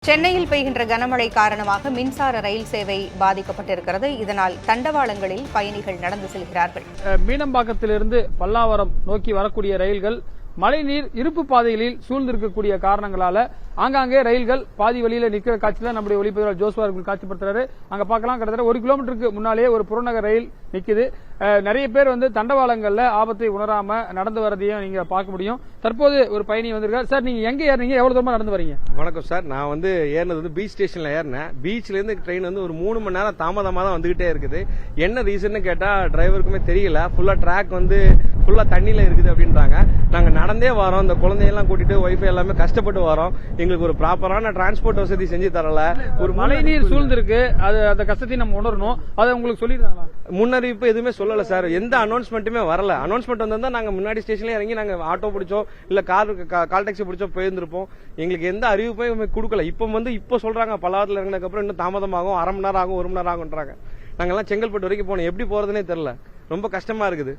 சென்னையில் பெய்கின்ற கனமழை காரணமாக மின்சார ரயில் சேவை பாதிக்கப்பட்டிருக்கிறது. இதனால் தண்டவாளங்களில் பயணிகள் நடந்து செல்கிறார்கள். மீனம்பாக்கத்திலிருந்து பல்லாவரம் நோக்கி வரக்கூடிய ரயில்கள் மழைநீர் இருப்பு பாதைகளில் சூழ்ந்திருக்கக்கூடிய காரணங்களால ஆங்காங்கே ரயில்கள் பாதி வழியில நிக்கிற காட்சியில நம்முடைய ஒளிப்பதிவாளர் ஜோஸ்வா அவர்கள் காட்சிப்படுத்துறாரு. அங்க பார்க்கலாம், கிட்டத்தட்ட 1 கிலோமீட்டருக்கு முன்னாலேயே ஒரு புறநகர் ரயில் நிக்குது. நிறைய பேர் தண்டவாளங்கள்ல ஆபத்தை உணராம நடந்து வரதையும் நீங்க பார்க்க முடியும். தற்போது ஒரு பயணி வந்திருக்காரு. சார், நீங்க எங்க ஏறீங்க? எவ்வளவு தூரமா நடந்து வரீங்க? வணக்கம் சார், நான் ஏறினது பீச் ஸ்டேஷன்ல ஏறினேன். பீச்ல இருந்து ட்ரெயின் ஒரு 3 மணி நேரம் தாமதமா தான் வந்துகிட்டே இருக்குது. என்ன ரீசன் கேட்டா டிரைவருக்குமே தெரியல. ஃபுல்லா ட்ராக் ஃபுல்லா தண்ணியில இருக்குது அப்படின்றாங்க. நாங்க நடந்தே வரோம், இந்த குழந்தையெல்லாம் கூட்டிட்டு ஒய்ஃபை எல்லாமே கஷ்டப்பட்டு வரோம். எங்களுக்கு ஒரு ப்ராப்பரான டிரான்ஸ்போர்ட் வசதி செஞ்சு தரல. ஒரு மழைநீர் சூழ்ந்திருக்கு, அது அந்த கஷ்டத்தை நம்ம உணரணும். அதை உங்களுக்கு சொல்லிடுறாங்களா? முன்னறிவிப்பு எதுவுமே சொல்லல சார். எந்த அனௌன்ஸ்மெண்ட்டுமே வரல. அனௌன்ஸ்மெண்ட் வந்தா நாங்க முன்னாடி ஸ்டேஷன்ல இறங்கி நாங்க ஆட்டோ பிடிச்சோம், இல்ல கால் டாக்ஸி பிடிச்சோம் போயிருந்திருப்போம். எங்களுக்கு எந்த அறிவிப்புமே கொடுக்கல. இப்போ சொல்றாங்க பல்லாவரத்துல இறங்கினதுக்கு அப்புறம் இன்னும் தாமதமாகும், அரை மணி நேரம் ஆகும், 1 மணி நேரம் ஆகுன்றாங்க. நாங்கெல்லாம் செங்கல்பட்டு வரைக்கும் போனோம். எப்படி போறதுன்னே தெரியல. ரொம்ப கஷ்டமா இருக்குது.